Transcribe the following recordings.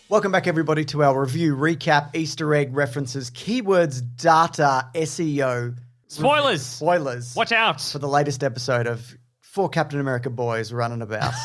Welcome back, everybody, to our review, recap, Easter egg references, keywords, data, SEO. Spoilers. Watch out. For the latest episode of 4 Captain America boys running about.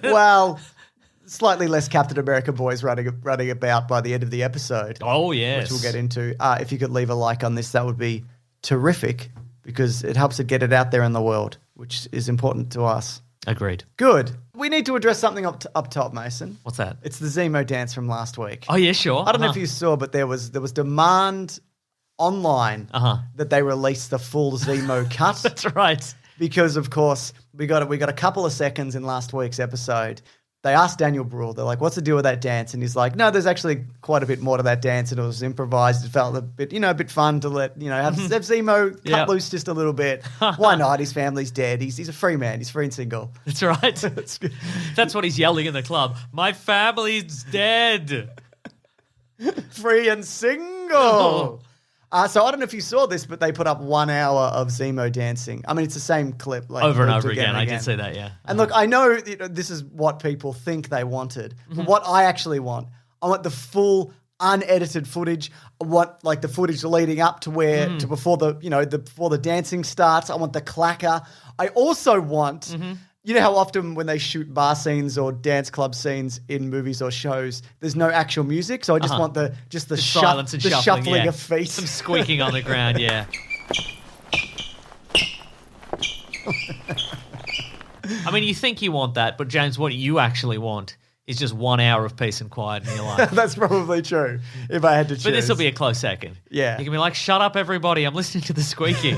Well, slightly less Captain America boys running about by the end of the episode. Oh, yes. Which we'll get into. If you could leave a like on this, that would be terrific because it helps it get it out there in the world, which is important to us. Agreed. Good. We need to address something up top, Mason. What's that? It's the Zemo dance from last week. Oh, yeah, sure. I don't know if you saw, but there was demand online that they release the full Zemo cut. That's right. Because, of course, we got a couple of seconds in last week's episode. They asked Daniel Bruhl, they're like, what's the deal with that dance? And he's like, no, there's actually quite a bit more to that dance, and it was improvised. It felt a bit fun to let, have Zemo cut loose just a little bit. Why not? His family's dead. He's a free man. He's free and single. That's right. That's what he's yelling in the club. My family's dead. Free and single. Oh. So I don't know if you saw this, but they put up 1 hour of Zemo dancing. I mean, it's the same clip. Like, over and over again. I did see that, yeah. And look, I know this is what people think they wanted. But what I actually want, I want the full unedited footage. I want like the footage leading up to to before the dancing starts. I want the clacker. I also want... You know how often when they shoot bar scenes or dance club scenes in movies or shows, there's no actual music, so I just want the silence and shuffling of feet, some squeaking on the ground. Yeah. I mean, you think you want that, but James, what you actually want is just 1 hour of peace and quiet in your life. That's probably true. If I had to choose, but this will be a close second. Yeah, you can be like, "Shut up, everybody! I'm listening to the squeaking."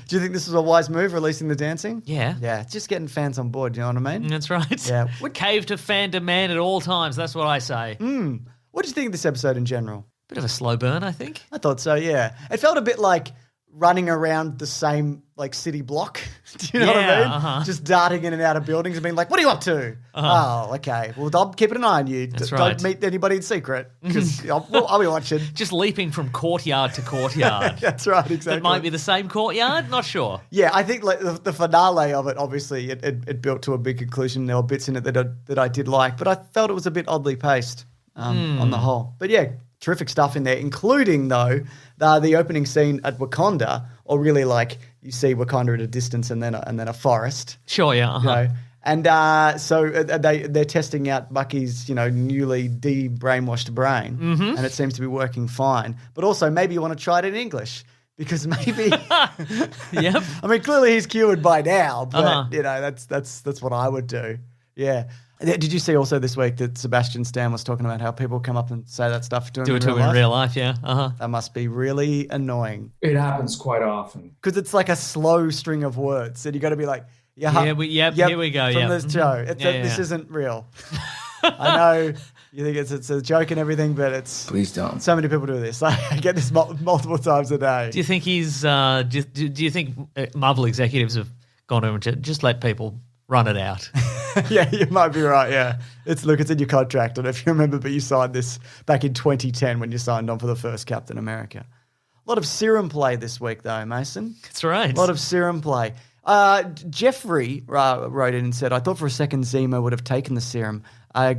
Do you think this was a wise move, releasing the dancing? Yeah. Yeah, it's just getting fans on board, you know what I mean? That's right. Yeah. We're cave to fan demand at all times, that's what I say. What do you think of this episode in general? Bit of a slow burn, I think. I thought so, yeah. It felt a bit like running around the same city block. Do you know what I mean? Just darting in and out of buildings and being like, what are you up to? Oh, okay. Well, I'm keeping an eye on you. That's right. Don't meet anybody in secret because I'll be watching. Just leaping from courtyard to courtyard. That's right, exactly. That might be the same courtyard, not sure. Yeah, I think like the finale of it, obviously, it built to a big conclusion. There were bits in it that I did like, but I felt it was a bit oddly paced on the whole. But yeah, terrific stuff in there, including, though, the opening scene at Wakanda, or really like you see Wakanda at a distance and then a forest. Sure, yeah. You know? And so they're testing out Bucky's, newly de-brainwashed brain, and it seems to be working fine. But also, maybe you want to try it in English. Because maybe, yep. I mean, clearly he's cured by now, but that's what I would do. Yeah. Did you see also this week that Sebastian Stan was talking about how people come up and say that stuff to him in real life? Yeah. That must be really annoying. It happens quite often because it's like a slow string of words, and you got to be like, here we go. From this show, this isn't real. I know. You think it's a joke and everything, but it's... Please don't. So many people do this. I get this multiple times a day. Do you think he's... do you think Marvel executives have gone over and just let people run it out? Yeah, you might be right, yeah. It's in your contract. I don't know if you remember, but you signed this back in 2010 when you signed on for the first Captain America. A lot of serum play this week, though, Mason. That's right. A lot of serum play. Jeffrey wrote in and said, I thought for a second Zemo would have taken the serum.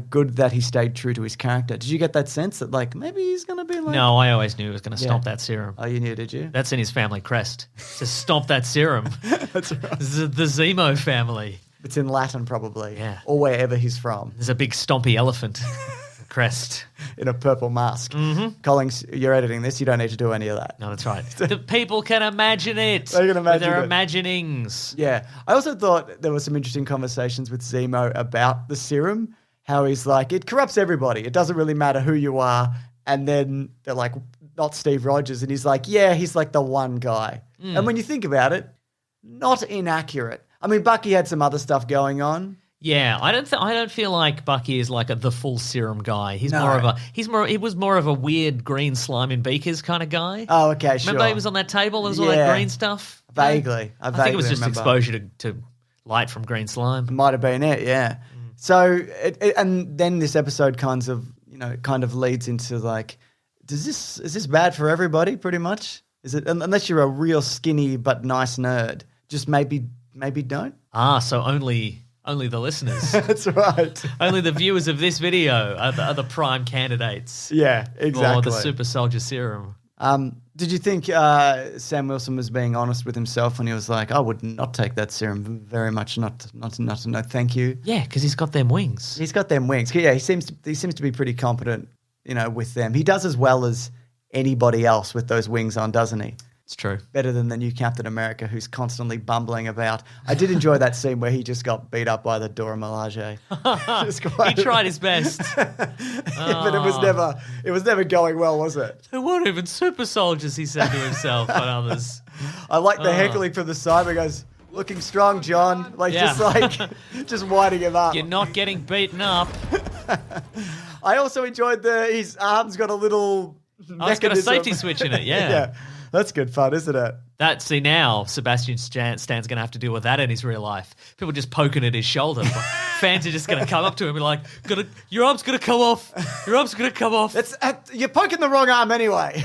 Good that he stayed true to his character. Did you get that sense that, like, maybe he's going to be like... No, I always knew he was going to stomp that serum. Oh, you knew, did you? That's in his family crest. To stomp that serum. That's right. The Zemo family. It's in Latin, probably. Yeah. Or wherever he's from. There's a big stompy elephant crest. In a purple mask. Mm-hmm. Collins, you're editing this. You don't need to do any of that. No, that's right. The people can imagine it. They can imagine their it. imaginings. Yeah. I also thought there were some interesting conversations with Zemo about the serum. How he's like, it corrupts everybody. It doesn't really matter who you are. And then they're like, not Steve Rogers. And he's like, yeah, he's like the one guy. And when you think about it, not inaccurate. I mean, Bucky had some other stuff going on. Yeah, I don't feel like Bucky is like the full serum guy. He was more of a weird green slime in beakers kind of guy. Oh, okay, sure. Remember he was on that table, there was all that green stuff? Vaguely. I think it was just exposure to light from green slime. It might have been it, yeah. So, and then this episode kind of leads into like, is this bad for everybody? Pretty much, is it? Unless you're a real skinny but nice nerd, just maybe don't. So only Only the listeners. That's right. Only the viewers of this video are the prime candidates. Yeah, exactly. For the super soldier serum. Did you think Sam Wilson was being honest with himself when he was like, I would not take that serum, very much not, no, thank you. Yeah, because he's got them wings. He's got them wings. Yeah, he seems to be pretty competent, with them. He does as well as anybody else with those wings on, doesn't he? It's true. Better than the new Captain America, who's constantly bumbling about. I did enjoy that scene where he just got beat up by the Dora Milaje. He tried his best. But it was never going well, was it? There weren't even super soldiers, he said to himself and others. I like the heckling from the side where he goes, looking strong, John. Just winding him up. You're not getting beaten up. I also enjoyed his arms got a little it's got a safety switch in it, yeah. Yeah. That's good fun, isn't it? See, now Sebastian Stan's going to have to deal with that in his real life. People just poking at his shoulder. Fans are just going to come up to him and be like, your arm's going to come off. Your arm's going to come off. You're poking the wrong arm anyway.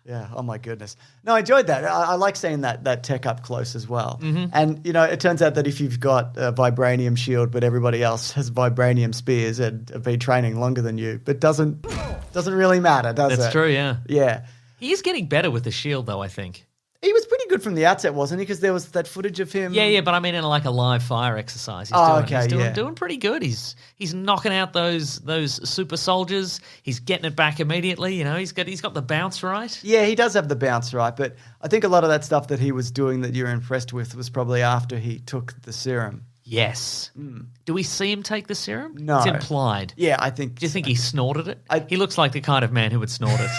Yeah, oh my goodness. No, I enjoyed that. I like seeing that tech up close as well. Mm-hmm. And, it turns out that if you've got a vibranium shield but everybody else has vibranium spears and have been training longer than you, but doesn't really matter, does it? That's true, yeah. Yeah. He is getting better with the shield, though, I think. He was pretty good from the outset, wasn't he? Because there was that footage of him. Yeah, but I mean in a live fire exercise. He's doing pretty good. He's knocking out those super soldiers. He's getting it back immediately. He's got the bounce right. Yeah, he does have the bounce right. But I think a lot of that stuff that he was doing that you're impressed with was probably after he took the serum. Yes. Mm. Do we see him take the serum? No. It's implied. Yeah, I think. Do you think he snorted it? He looks like the kind of man who would snort it.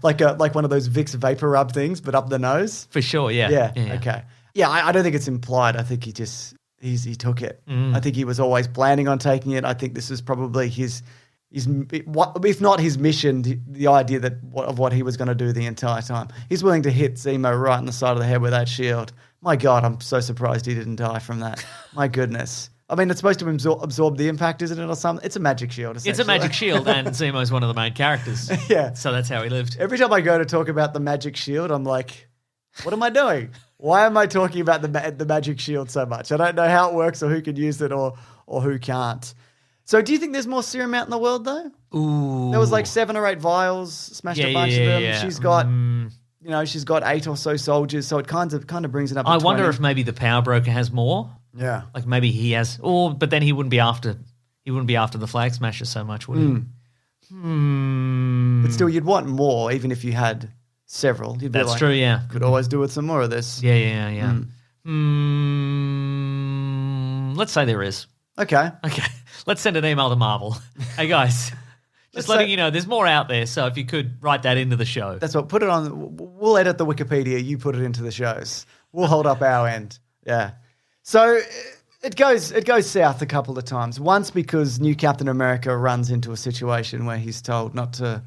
like one of those Vicks vapor rub things, but up the nose? For sure, yeah. Yeah. Okay. Yeah, I don't think it's implied. I think he took it. Mm. I think he was always planning on taking it. I think this is probably his if not his mission, the idea of what he was going to do the entire time. He's willing to hit Zemo right in the side of the head with that shield. My God, I'm so surprised he didn't die from that. My goodness. I mean, it's supposed to absorb the impact, isn't it, or something? It's a magic shield, essentially. It's a magic shield, and Zemo's one of the main characters. Yeah. So that's how he lived. Every time I go to talk about the magic shield, I'm like, what am I doing? Why am I talking about the magic shield so much? I don't know how it works or who can use it or who can't. So do you think there's more serum out in the world, though? Ooh. There was like 7 or 8 vials, smashed a bunch of them. Yeah. She's got... she's got 8 or so soldiers, so it kind of brings it up to 20. I wonder if maybe the Power Broker has more. Yeah. Like maybe he has, but then he wouldn't be after the Flag Smasher so much, would he? But still, you'd want more, even if you had several. You'd be That's true, yeah. Could always do with some more of this. Yeah. Let's say there is. Okay. Let's send an email to Marvel. Hey, guys. Just letting you know, there's more out there, so if you could write that into the show. That's what, put it on, we'll edit the Wikipedia, you put it into the shows. We'll hold up our end. Yeah. So it goes south a couple of times. Once because new Captain America runs into a situation where he's told not to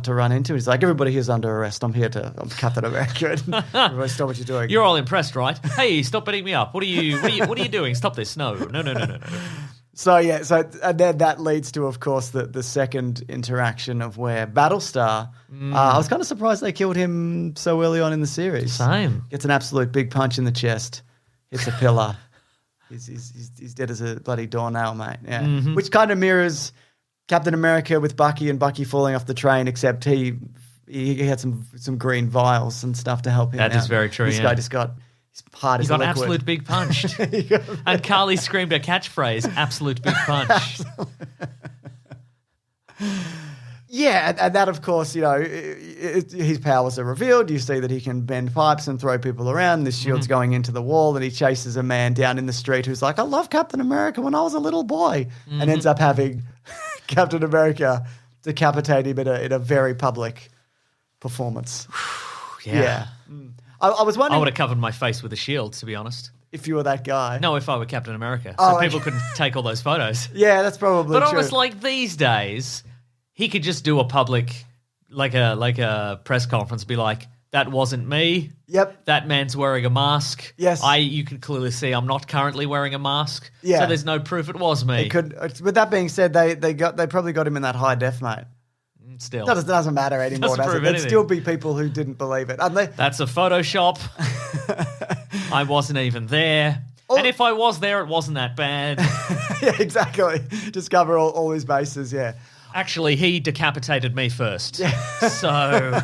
run into. He's like, everybody here's under arrest. I'm Captain America. Everybody stop what you're doing. You're all impressed, right? Hey, stop beating me up. What are you doing? Stop this. No. So and then that leads to, of course, the second interaction of where Battlestar. I was kind of surprised they killed him so early on in the series. Same. Gets an absolute big punch in the chest, hits a pillar. He's dead as a bloody doornail, mate. Yeah, which kind of mirrors Captain America with Bucky and Bucky falling off the train, except he had some green vials and stuff to help him out. That is very true. This guy just got. He got absolute big punched. And Carly screamed a catchphrase, absolute big punch. Yeah, and that, of course, his powers are revealed. You see that he can bend pipes and throw people around. This shield's going into the wall, and he chases a man down in the street who's like, I love Captain America when I was a little boy, and ends up having Captain America decapitate him in a very public performance. Yeah. I was wondering... I would have covered my face with a shield, to be honest. If you were that guy. No, if I were Captain America. So people couldn't take all those photos. Yeah, that's probably true. But almost like these days, he could just do a public, like a press conference, be like, that wasn't me. Yep. That man's wearing a mask. Yes. You can clearly see I'm not currently wearing a mask. Yeah. So there's no proof it was me. With that being said, they probably got him in that high def, mate. Still. That doesn't matter anymore, does it? There'd still be people who didn't believe it. That's a Photoshop. I wasn't even there. And if I was there, it wasn't that bad. Yeah, exactly. Just cover all his bases, yeah. Actually, he decapitated me first. Yeah. So...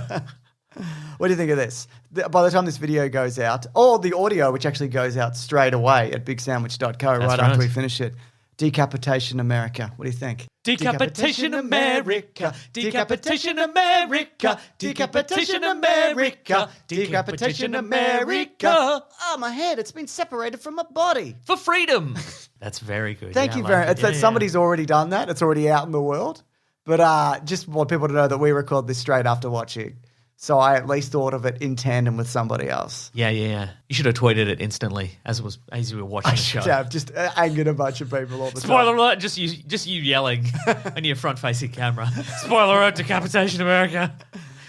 What do you think of this? By the time this video goes out, or the audio, which actually goes out straight away at bigsandwich.co right after we finish it, Decapitation America. What do you think? Decapitation America, Decapitation America, Decapitation America, Decapitation America. Oh, my head, it's been separated from my body. For freedom. That's very good. Thank you very much. Somebody's already done that. It's already out in the world. But just want people to know that we record this straight after watching. So I at least thought of it in tandem with somebody else. Yeah. You should have tweeted it instantly as you were watching the show. I should have just angered a bunch of people all the time. Spoiler alert! Just you yelling on your front-facing camera. Spoiler alert! Decapitation America.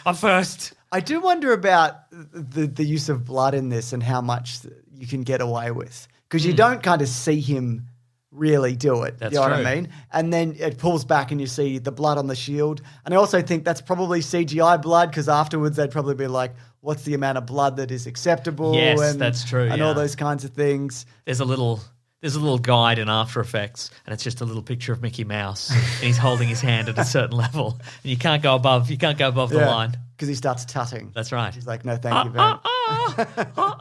I'm first. I do wonder about the use of blood in this and how much you can get away with, because you don't kind of see him really do it. That's you know true. what I mean? And then it pulls back and you see the blood on the shield. And I also think that's probably CGI blood, because afterwards they'd probably be like, what's the amount of blood that is acceptable? Yes, that's true. And all those kinds of things. There's a little guide in After Effects, and it's just a little picture of Mickey Mouse, and he's holding his hand at a certain level, and you can't go above the line because he starts tutting. That's right. He's like, no, thank you very much.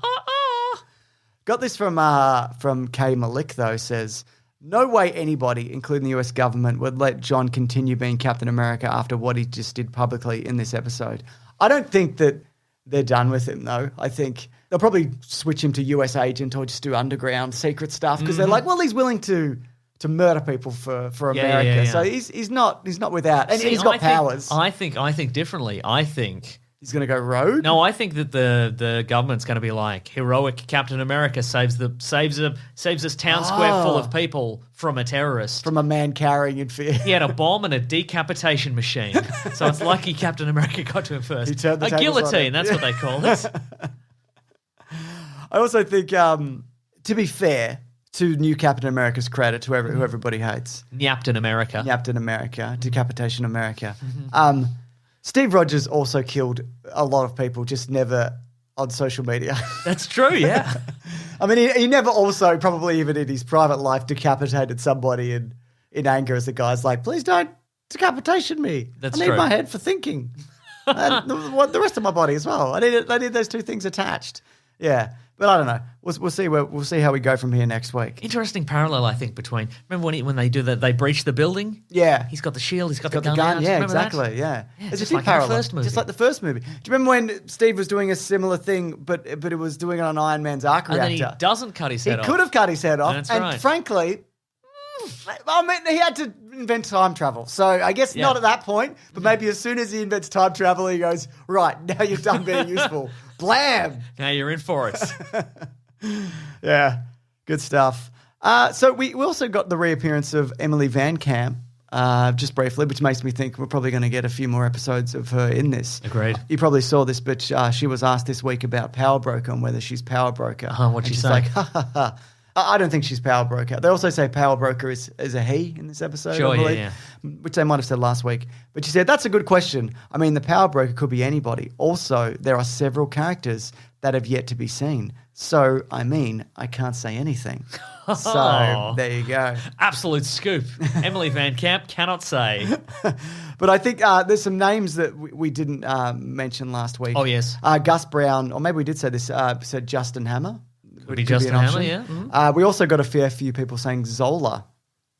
Got this from Kay Malik though. Says, no way anybody, including the US government, would let John continue being Captain America after what he just did publicly in this episode. I don't think that they're done with him, though. I think they'll probably switch him to US agent or just do underground secret stuff, because they're like, well, he's willing to murder people for America. Yeah. So he's not without, and he's got powers. I think differently. I think he's going to go rogue. No, I think that the government's going to be like, heroic Captain America saves this town square full of people from a terrorist, from a man carrying in fear. He had a bomb and a decapitation machine, so it's lucky Captain America got to him first. He turned the a guillotine, that's what they call it. I also think, to be fair, to new Captain America's credit, who everybody hates, Captain America, Decapitation America. Steve Rogers also killed a lot of people, just never on social media. That's true, yeah. I mean, he never also, probably even in his private life, decapitated somebody in anger, as the guy's like, please don't decapitation me. That's I need my head for thinking. And the rest of my body as well. I need those two things attached. Yeah. But I don't know. We'll see how we go from here next week. Interesting parallel, I think, between, remember when they do that, they breach the building? Yeah. He's got the shield, he's got the gun out. Yeah, exactly. Yeah. It's just like the first movie. Just like the first movie. Do you remember when Steve was doing a similar thing, but it was doing it on Iron Man's arc reactor? And then he doesn't cut his head off. He could have cut his head off. That's and right. frankly, I mean, he had to invent time travel. So I guess not at that point, but maybe as soon as he invents time travel, he goes, right, now you're done being useful. Blam! Now you're in for it. Yeah, good stuff. So we also got the reappearance of Emily Van Camp, just briefly, which makes me think we're probably going to get a few more episodes of her in this. Agreed. You probably saw this, but she was asked this week about Power Broker and whether she's Power Broker. What'd she say? Like, ha, ha, ha. I don't think she's Power Broker. They also say Power Broker is a he in this episode, sure, I believe, yeah. which they might have said last week. But she said, that's a good question. I mean, the Power Broker could be anybody. Also, there are several characters that have yet to be seen. So, I mean, I can't say anything. So, there you go. Absolute scoop. Emily Van Camp cannot say. But I think there's some names that we didn't mention last week. Oh, yes. Gus Brown, or maybe we did say this, said Justin Hammer. Could be Justin Hammer, yeah. Mm-hmm. We also got a fair few people saying Zola.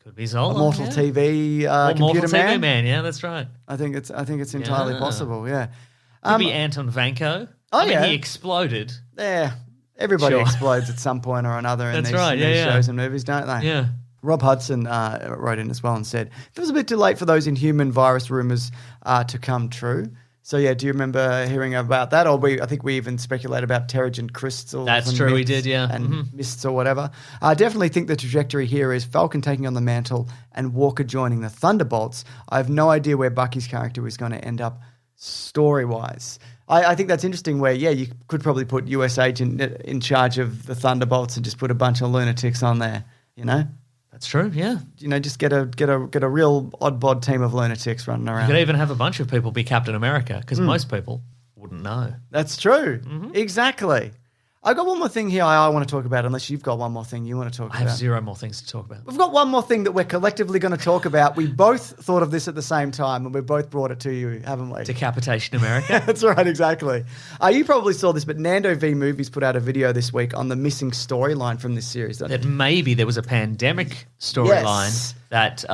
Could be Zola. Immortal TV computer TV man, yeah, that's right. I think it's entirely possible, yeah. Could be Anton Vanko. I mean, he exploded. Yeah. Everybody explodes at some point or another in these shows and movies, don't they? Yeah. Rob Hudson wrote in as well and said, it was a bit too late for those Inhuman virus rumors to come true. So, yeah, do you remember hearing about that? Or I think we even speculated about Terrigen crystals. That's true, we did, yeah. And mists or whatever. I definitely think the trajectory here is Falcon taking on the mantle and Walker joining the Thunderbolts. I have no idea where Bucky's character is going to end up story-wise. I think that's interesting where, you could probably put US Agent in charge of the Thunderbolts and just put a bunch of lunatics on there, you know? That's true, yeah. Just get a real odd bod team of lunatics running around. You could even have a bunch of people be Captain America, because most people wouldn't know. That's true. Mm-hmm. Exactly. I got one more thing here I want to talk about, unless you've got one more thing you want to talk about. I have zero more things to talk about. We've got one more thing that we're collectively going to talk about. We both thought of this at the same time, and we both brought it to you, haven't we? Decapitation America. That's right, exactly. You probably saw this, but Nando V Movies put out a video this week on the missing storyline from this series. That maybe there was a pandemic storyline that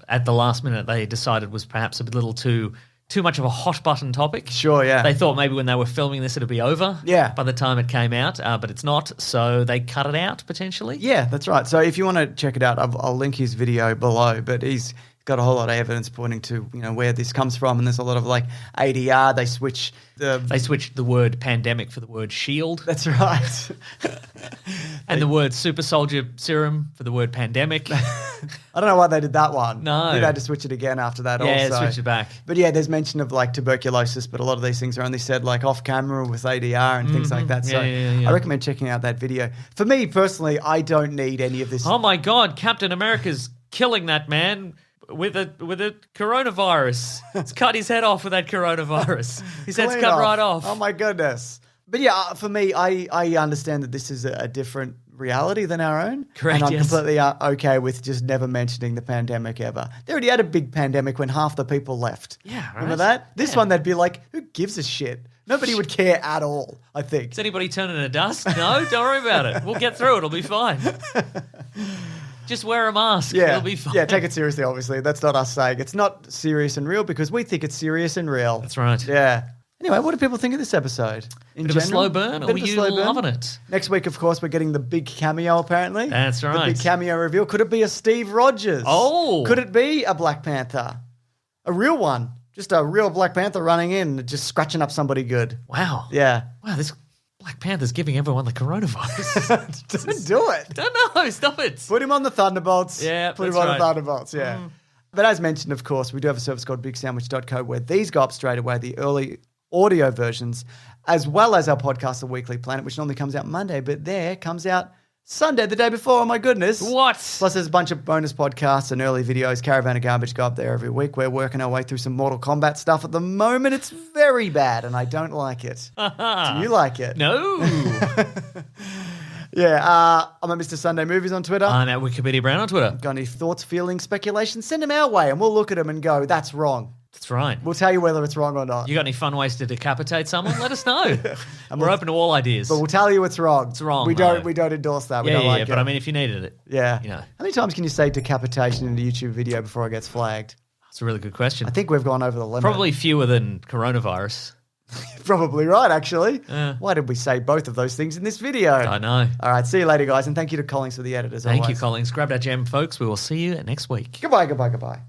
at the last minute they decided was perhaps a little too much of a hot button topic. Sure, yeah. They thought maybe when they were filming this it'd be over by the time it came out, but it's not, so they cut it out potentially. Yeah, that's right. So if you want to check it out, I'll link his video below, but he's got a whole lot of evidence pointing to where this comes from, and there's a lot of like ADR. They switch the word pandemic for the word shield. That's right. And the word super soldier serum for the word pandemic. I don't know why they did that one. No. They had to switch it again after that also. Yeah, switch it back. But yeah, there's mention of like tuberculosis, but a lot of these things are only said like off camera with ADR and things like that. So I recommend checking out that video. For me personally, I don't need any of this. Oh my God, Captain America's killing that man with a coronavirus. He's cut his head off with that coronavirus. His head's cut right off. Oh my goodness. But yeah, for me, I understand that this is a different reality than our own. Correct, and I'm completely okay with just never mentioning the pandemic ever. They already had a big pandemic when half the people left. Yeah, right. Remember that? This one, they'd be like, who gives a shit? Nobody would care at all, I think. Is anybody turning to dust? No, don't worry about it. We'll get through it. It'll be fine. Just wear a mask. Yeah. It'll be fine. Yeah, take it seriously, obviously. That's not us saying. It's not serious and real because we think it's serious and real. That's right. Yeah. Anyway, what do people think of this episode? Bit of a slow burn, or were you loving it? Next week, of course, we're getting the big cameo, apparently. That's right. The big cameo reveal. Could it be a Steve Rogers? Oh. Could it be a Black Panther? A real one. Just a real Black Panther running in and just scratching up somebody good. Wow. Yeah. Wow, this Black Panther's giving everyone the coronavirus. Don't do it. Don't know. Stop it. Put him on the Thunderbolts. Yeah, Put him on the Thunderbolts, yeah. But as mentioned, of course, we do have a service called BigSandwich.co where these go up straight away, the early audio versions, as well as our podcast, The Weekly Planet, which normally comes out Monday, but there comes out Sunday, the day before. Oh, my goodness. What? Plus, there's a bunch of bonus podcasts and early videos. Caravan of Garbage go up there every week. We're working our way through some Mortal Kombat stuff at the moment. It's very bad, and I don't like it. Do you like it? No. Yeah, I'm at Mr. Sunday Movies on Twitter. I'm at Wikipedia Brown on Twitter. Got any thoughts, feelings, speculations? Send them our way, and we'll look at them and go, that's wrong. That's right. We'll tell you whether it's wrong or not. You got any fun ways to decapitate someone? Let us know. And we're open to all ideas. But we'll tell you it's wrong. It's wrong. We don't endorse that. We don't like it. But I mean, if you needed it. Yeah. You know. How many times can you say decapitation in a YouTube video before it gets flagged? That's a really good question. I think we've gone over the limit. Probably fewer than coronavirus. Probably right, actually. Why did we say both of those things in this video? I know. All right, see you later, guys, and thank you to Collings for the edit as always. Thank you, Collings. Grab that gem, folks. We will see you next week. Goodbye, goodbye, goodbye.